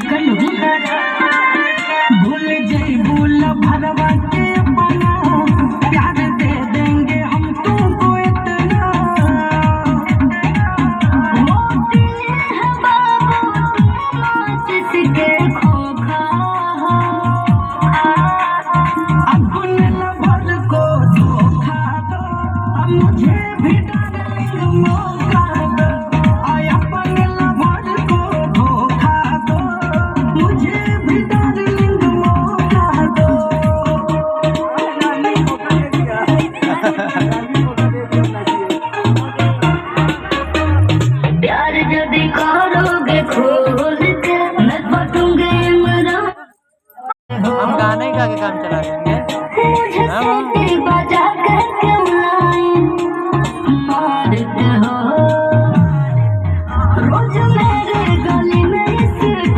कर लूँ भूल जाई भूल भरवा के अपना प्यार दे देंगे हम तुमको इतना मोती है बाबू तुम जिसके खोखा हो अपन लवर को धोखा दो अब मुझे भी डार्लिंग मौका दो आय अपन लवर को धोखा दो मुझे भी डार्लिंग मौका दो प्यार यदि करोगे खोल के मैं बटूंगे इमरान हम गाने का काम चला रहे हैं।